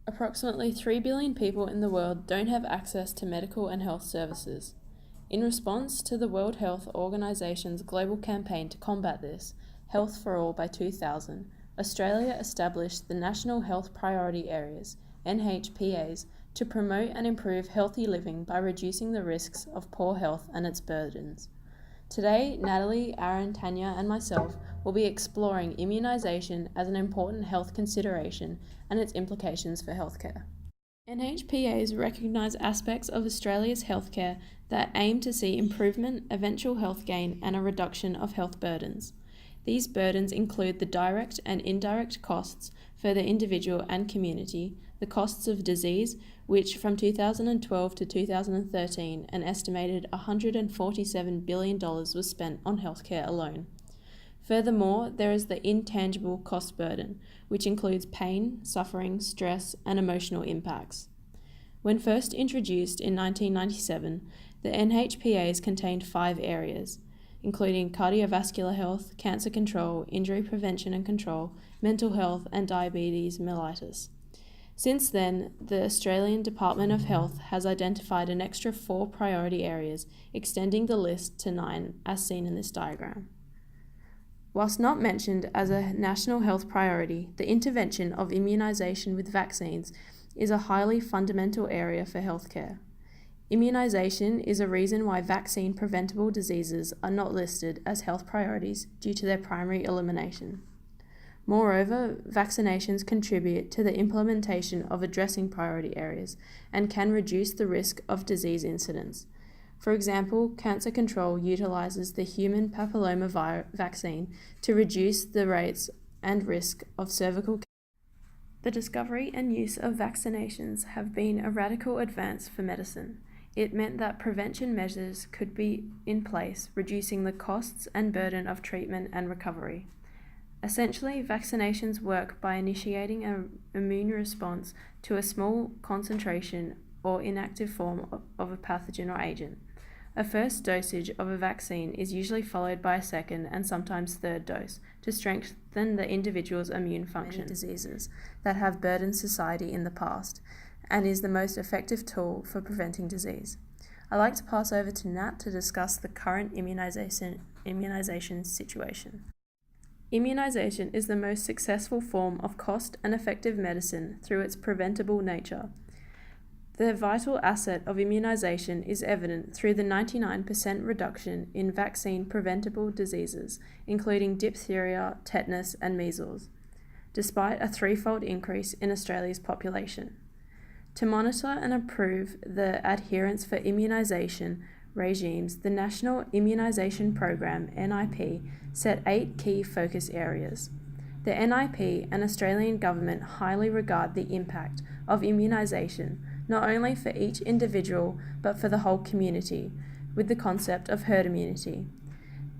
Approximately 3 billion people in the world don't have access to medical and health services. In response to the World Health Organization's global campaign to combat this, Health for All by 2000, Australia established the National Health Priority Areas, NHPAs, to promote and improve healthy living by reducing the risks of poor health and its burdens. Today, Natalie, Aaron, Tanya, and myself will be exploring immunisation as an important health consideration and its implications for healthcare. NHPAs recognise aspects of Australia's healthcare that aim to see improvement, eventual health gain, and a reduction of health burdens. These burdens include the direct and indirect costs for the individual and community, the costs of disease, which from 2012 to 2013, an estimated $147 billion was spent on healthcare alone. Furthermore, there is the intangible cost burden, which includes pain, suffering, stress, and emotional impacts. When first introduced in 1997, the NHPAs contained 5 areas, including cardiovascular health, cancer control, injury prevention and control, mental health, and diabetes mellitus. Since then, the Australian Department of Health has identified an extra 4 priority areas, extending the list to 9, as seen in this diagram. Whilst not mentioned as a national health priority, the intervention of immunisation with vaccines is a highly fundamental area for healthcare. Immunisation is a reason why vaccine-preventable diseases are not listed as health priorities due to their primary elimination. Moreover, vaccinations contribute to the implementation of addressing priority areas and can reduce the risk of disease incidence. For example, cancer control utilises the human papilloma vaccine to reduce the rates and risk of cervical cancer. The discovery and use of vaccinations have been a radical advance for medicine. It meant that prevention measures could be in place, reducing the costs and burden of treatment and recovery. Essentially, vaccinations work by initiating an immune response to a small concentration or inactive form of a pathogen or agent. A first dosage of a vaccine is usually followed by a second and sometimes third dose to strengthen the individual's immune function. Many diseases that have burdened society in the past, and is the most effective tool for preventing disease. I'd like to pass over to Nat to discuss the current immunisation situation. Immunisation is the most successful form of cost and effective medicine through its preventable nature. The vital asset of immunisation is evident through the 99% reduction in vaccine-preventable diseases, including diphtheria, tetanus, and measles, despite a 3-fold increase in Australia's population. To monitor and improve the adherence for immunisation regimes, the National Immunisation Program, NIP, set 8 key focus areas. The NIP and Australian Government highly regard the impact of immunisation, not only for each individual but for the whole community, with the concept of herd immunity.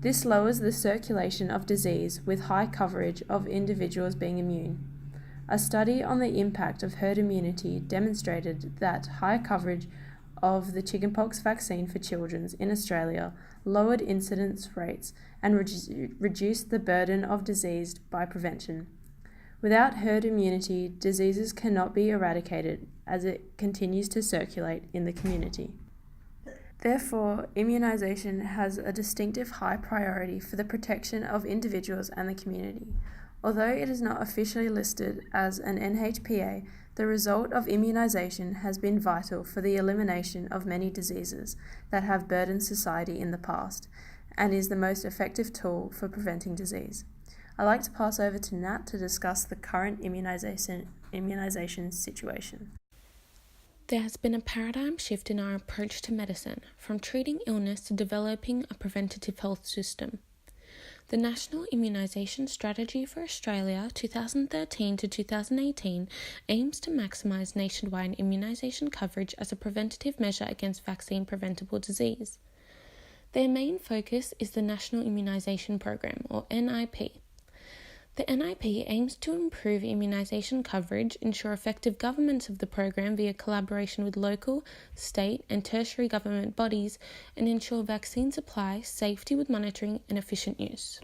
This lowers the circulation of disease with high coverage of individuals being immune. A study on the impact of herd immunity demonstrated that high coverage of the chickenpox vaccine for children in Australia lowered incidence rates and reduced the burden of disease by prevention. Without herd immunity, diseases cannot be eradicated as it continues to circulate in the community. Therefore, immunisation has a distinctive high priority for the protection of individuals and the community. Although it is not officially listed as an NHPA, the result of immunisation has been vital for the elimination of many diseases that have burdened society in the past, and is the most effective tool for preventing disease. I'd like to pass over to Nat to discuss the current immunisation situation. There has been a paradigm shift in our approach to medicine, from treating illness to developing a preventative health system. The National Immunisation Strategy for Australia 2013 to 2018 aims to maximise nationwide immunisation coverage as a preventative measure against vaccine-preventable disease. Their main focus is the National Immunisation Program, or NIP. The NIP aims to improve immunisation coverage, ensure effective governance of the program via collaboration with local, state and tertiary government bodies, and ensure vaccine supply, safety with monitoring and efficient use.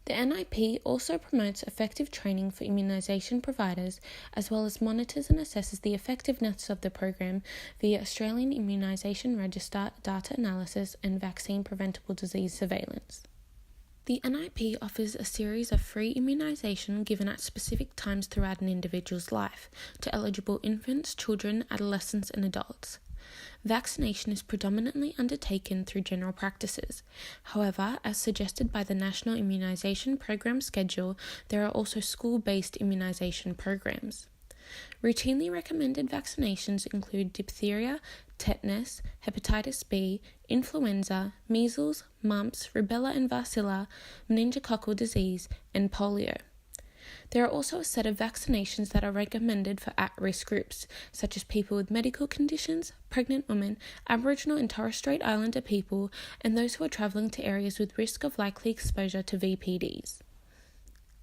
The NIP also promotes effective training for immunisation providers, as well as monitors and assesses the effectiveness of the program via Australian Immunisation Register data analysis and vaccine preventable disease surveillance. The NIP offers a series of free immunisation given at specific times throughout an individual's life to eligible infants, children, adolescents and adults. Vaccination is predominantly undertaken through general practices. However, as suggested by the National Immunisation Programme schedule, there are also school-based immunisation programs. Routinely recommended vaccinations include diphtheria, tetanus, hepatitis B, influenza, measles, mumps, rubella and varicella, meningococcal disease, and polio. There are also a set of vaccinations that are recommended for at-risk groups, such as people with medical conditions, pregnant women, Aboriginal and Torres Strait Islander people, and those who are travelling to areas with risk of likely exposure to VPDs.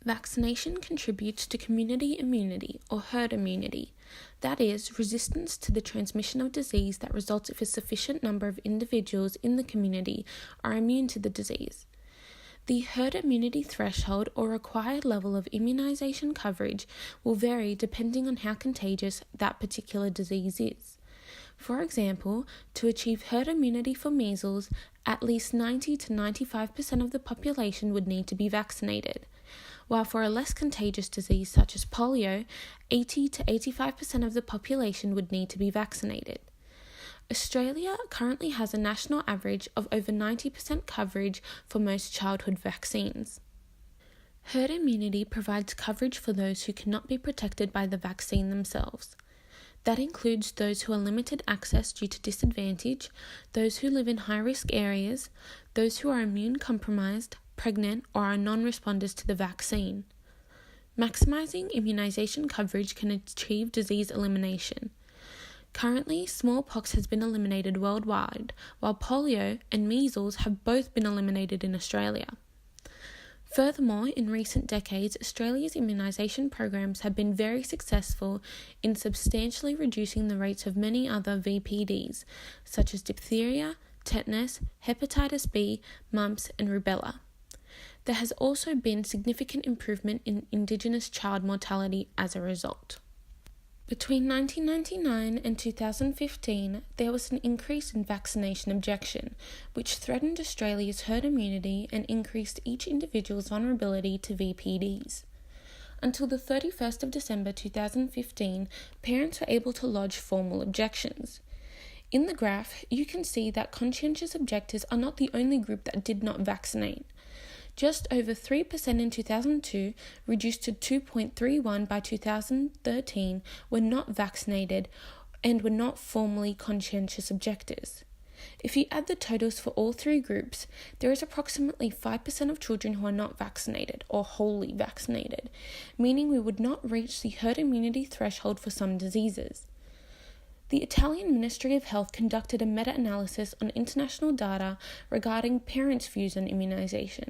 Vaccination contributes to community immunity, or herd immunity, that is, resistance to the transmission of disease that results if a sufficient number of individuals in the community are immune to the disease. The herd immunity threshold or required level of immunisation coverage will vary depending on how contagious that particular disease is. For example, to achieve herd immunity for measles, at least 90 to 95% of the population would need to be vaccinated, while for a less contagious disease such as polio, 80 to 85% of the population would need to be vaccinated. Australia currently has a national average of over 90% coverage for most childhood vaccines. Herd immunity provides coverage for those who cannot be protected by the vaccine themselves. That includes those who are limited access due to disadvantage, those who live in high-risk areas, those who are immune-compromised, pregnant, or are non-responders to the vaccine. Maximising immunisation coverage can achieve disease elimination. Currently, smallpox has been eliminated worldwide, while polio and measles have both been eliminated in Australia. Furthermore, in recent decades, Australia's immunisation programs have been very successful in substantially reducing the rates of many other VPDs, such as diphtheria, tetanus, hepatitis B, mumps, and rubella. There has also been significant improvement in Indigenous child mortality as a result. Between 1999 and 2015, there was an increase in vaccination objection, which threatened Australia's herd immunity and increased each individual's vulnerability to VPDs. Until the 31st of December 2015, parents were able to lodge formal objections. In the graph, you can see that conscientious objectors are not the only group that did not vaccinate. Just over 3% in 2002, reduced to 2.31 by 2013, were not vaccinated and were not formally conscientious objectors. If you add the totals for all three groups, there is approximately 5% of children who are not vaccinated or wholly vaccinated, meaning we would not reach the herd immunity threshold for some diseases. The Italian Ministry of Health conducted a meta-analysis on international data regarding parents' views on immunisation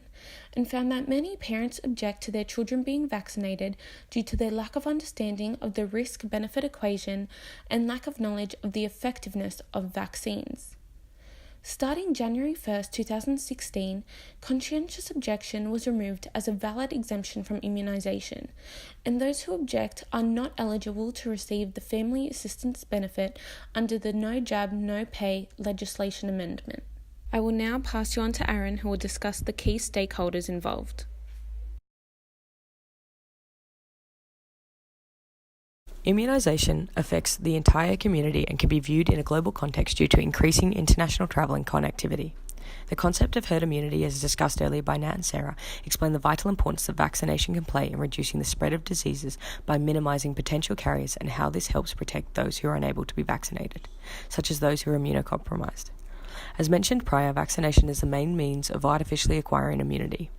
and found that many parents object to their children being vaccinated due to their lack of understanding of the risk-benefit equation and lack of knowledge of the effectiveness of vaccines. Starting January 1, 2016, conscientious objection was removed as a valid exemption from immunisation, and those who object are not eligible to receive the family assistance benefit under the No Jab, No Pay legislation amendment. I will now pass you on to Aaron, who will discuss the key stakeholders involved. Immunisation affects the entire community and can be viewed in a global context due to increasing international travel and connectivity. The concept of herd immunity, as discussed earlier by Nat and Sarah, explain the vital importance that vaccination can play in reducing the spread of diseases by minimising potential carriers and how this helps protect those who are unable to be vaccinated, such as those who are immunocompromised. As mentioned prior, vaccination is the main means of artificially acquiring immunity.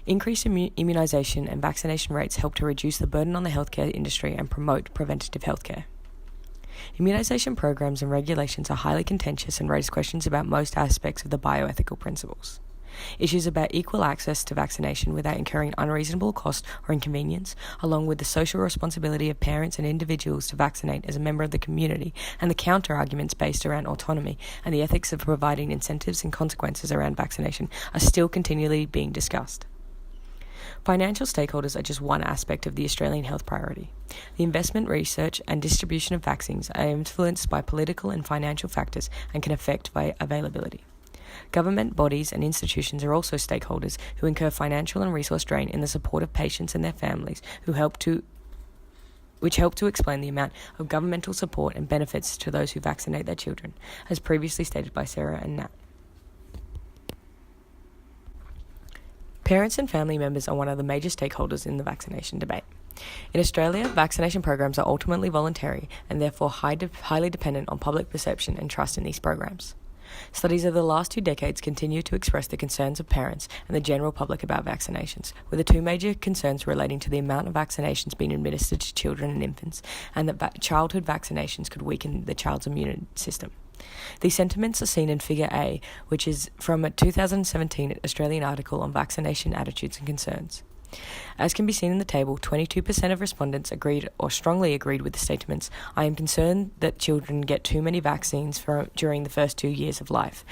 Increased immunisation and vaccination rates help to reduce the burden on the healthcare industry and promote preventative healthcare. Immunisation programs and regulations are highly contentious and raise questions about most aspects of the bioethical principles. Issues about equal access to vaccination without incurring unreasonable cost or inconvenience, along with the social responsibility of parents and individuals to vaccinate as a member of the community, and the counter-arguments based around autonomy and the ethics of providing incentives and consequences around vaccination are still continually being discussed. Financial stakeholders are just one aspect of the Australian health priority. The investment, research, and distribution of vaccines are influenced by political and financial factors and can affect availability. Government bodies and institutions are also stakeholders who incur financial and resource drain in the support of patients and their families which help to explain the amount of governmental support and benefits to those who vaccinate their children, as previously stated by Sarah and Nat. Parents and family members are one of the major stakeholders in the vaccination debate. In Australia, vaccination programs are ultimately voluntary and therefore highly dependent on public perception and trust in these programs. Studies of the last 2 decades continue to express the concerns of parents and the general public about vaccinations, with the 2 major concerns relating to the amount of vaccinations being administered to children and infants, and that childhood vaccinations could weaken the child's immune system. These sentiments are seen in Figure A, which is from a 2017 Australian article on vaccination attitudes and concerns. As can be seen in the table, 22% of respondents agreed or strongly agreed with the statements, "I am concerned that children get too many vaccines during the first 2 years of life,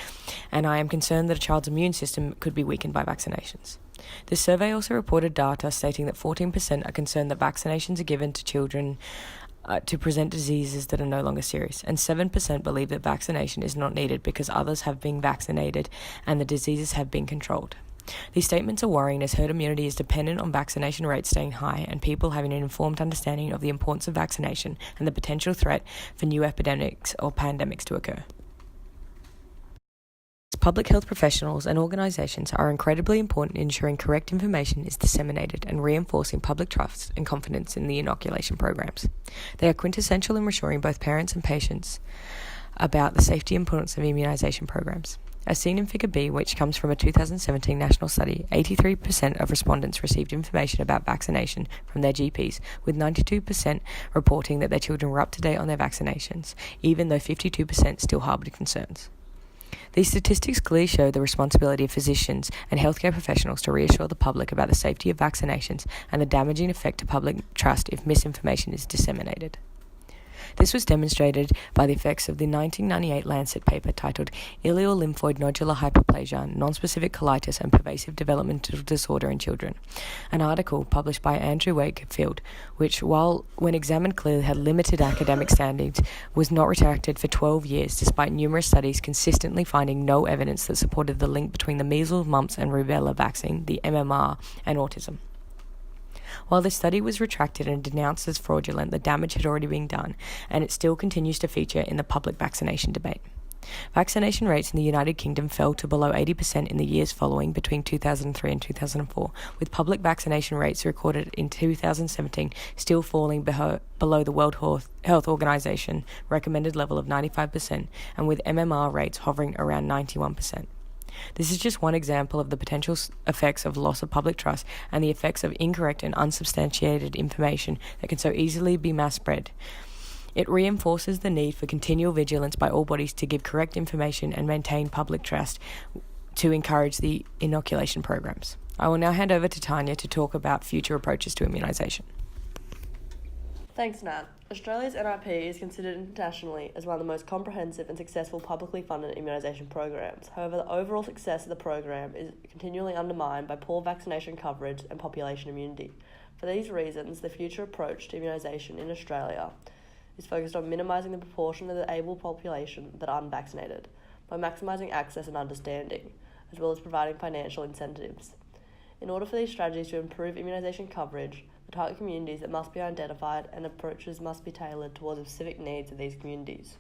and I am concerned that a child's immune system could be weakened by vaccinations." This survey also reported data stating that 14% are concerned that vaccinations are given to children to prevent diseases that are no longer serious, and 7% believe that vaccination is not needed because others have been vaccinated and the diseases have been controlled. These statements are worrying as herd immunity is dependent on vaccination rates staying high and people having an informed understanding of the importance of vaccination and the potential threat for new epidemics or pandemics to occur. Public health professionals and organisations are incredibly important in ensuring correct information is disseminated and reinforcing public trust and confidence in the inoculation programs. They are quintessential in reassuring both parents and patients about the safety and importance of immunisation programs. As seen in Figure B, which comes from a 2017 national study, 83% of respondents received information about vaccination from their GPs, with 92% reporting that their children were up to date on their vaccinations, even though 52% still harboured concerns. These statistics clearly show the responsibility of physicians and healthcare professionals to reassure the public about the safety of vaccinations and the damaging effect to public trust if misinformation is disseminated. This was demonstrated by the effects of the 1998 Lancet paper titled Ileal Lymphoid Nodular Hyperplasia, Nonspecific Colitis and Pervasive Developmental Disorder in Children, an article published by Andrew Wakefield, which, when examined clearly had limited academic standings, was not retracted for 12 years despite numerous studies consistently finding no evidence that supported the link between the measles, mumps and rubella vaccine, the MMR, and autism. While the study was retracted and denounced as fraudulent, the damage had already been done, and it still continues to feature in the public vaccination debate. Vaccination rates in the United Kingdom fell to below 80% in the years following between 2003 and 2004, with public vaccination rates recorded in 2017 still falling below the World Health Organization recommended level of 95%, and with MMR rates hovering around 91%. This is just one example of the potential effects of loss of public trust and the effects of incorrect and unsubstantiated information that can so easily be mass spread. It reinforces the need for continual vigilance by all bodies to give correct information and maintain public trust to encourage the inoculation programs. I will now hand over to Tanya to talk about future approaches to immunisation. Thanks, Nat. Australia's NIP is considered internationally as one of the most comprehensive and successful publicly funded immunisation programs. However, the overall success of the program is continually undermined by poor vaccination coverage and population immunity. For these reasons, the future approach to immunisation in Australia is focused on minimising the proportion of the able population that are unvaccinated by maximising access and understanding, as well as providing financial incentives. In order for these strategies to improve immunisation coverage, the target communities that must be identified and approaches must be tailored towards the specific needs of these communities.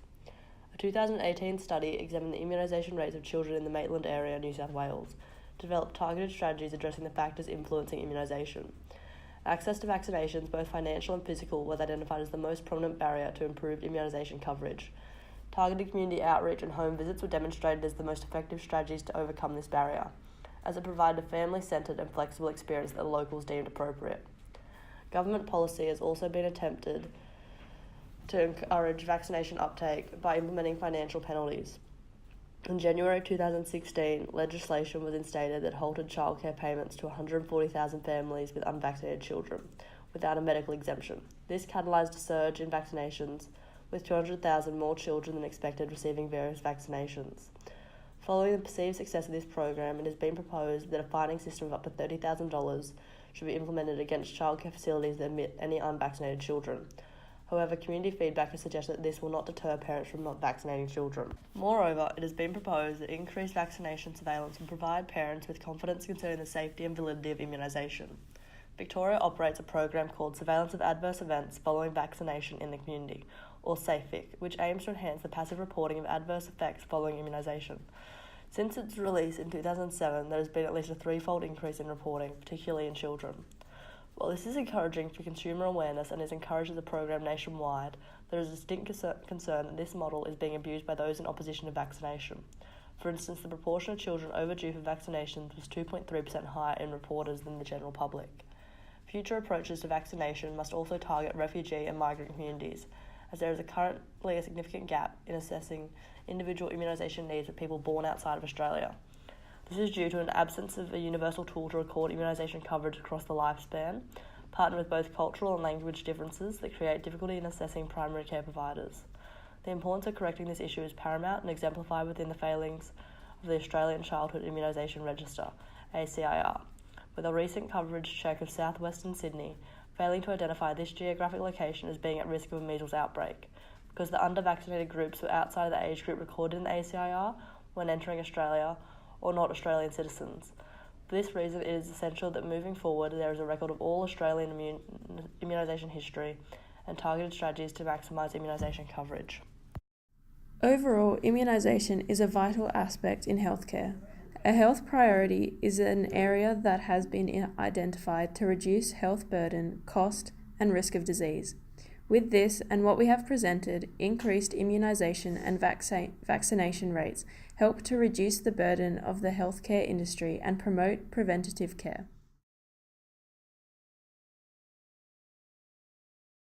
A 2018 study examined the immunisation rates of children in the Maitland area, New South Wales, to develop targeted strategies addressing the factors influencing immunisation. Access to vaccinations, both financial and physical, was identified as the most prominent barrier to improved immunisation coverage. Targeted community outreach and home visits were demonstrated as the most effective strategies to overcome this barrier, as it provided a family-centred and flexible experience that the locals deemed appropriate. Government policy has also been attempted to encourage vaccination uptake by implementing financial penalties. In January 2016, legislation was instated that halted childcare payments to 140,000 families with unvaccinated children without a medical exemption. This catalysed a surge in vaccinations, with 200,000 more children than expected receiving various vaccinations. Following the perceived success of this program, it has been proposed that a fining system of up to $30,000 should be implemented against childcare facilities that admit any unvaccinated children. However, community feedback has suggested that this will not deter parents from not vaccinating children. Moreover, it has been proposed that increased vaccination surveillance will provide parents with confidence concerning the safety and validity of immunisation. Victoria operates a program called Surveillance of Adverse Events Following Vaccination in the Community, or SAFEIC, which aims to enhance the passive reporting of adverse effects following immunisation. Since its release in 2007, there has been at least a threefold increase in reporting, particularly in children. While this is encouraging for consumer awareness and is encouraged as a program nationwide, there is a distinct concern that this model is being abused by those in opposition to vaccination. For instance, the proportion of children overdue for vaccinations was 2.3% higher in reporters than the general public. Future approaches to vaccination must also target refugee and migrant communities, as there is currently a significant gap in assessing individual immunisation needs of people born outside of Australia. This is due to an absence of a universal tool to record immunisation coverage across the lifespan, partnered with both cultural and language differences that create difficulty in assessing primary care providers. The importance of correcting this issue is paramount and exemplified within the failings of the Australian Childhood Immunisation Register, ACIR, with a recent coverage check of southwestern Sydney failing to identify this geographic location as being at risk of a measles outbreak, because the under-vaccinated groups were outside of the age group recorded in the ACIR when entering Australia, or not Australian citizens. For this reason, it is essential that moving forward there is a record of all Australian immunisation history and targeted strategies to maximise immunisation coverage. Overall, immunisation is a vital aspect in healthcare. A health priority is an area that has been identified to reduce health burden, cost, and risk of disease. With this and what we have presented, increased immunisation and vaccination rates help to reduce the burden of the healthcare industry and promote preventative care.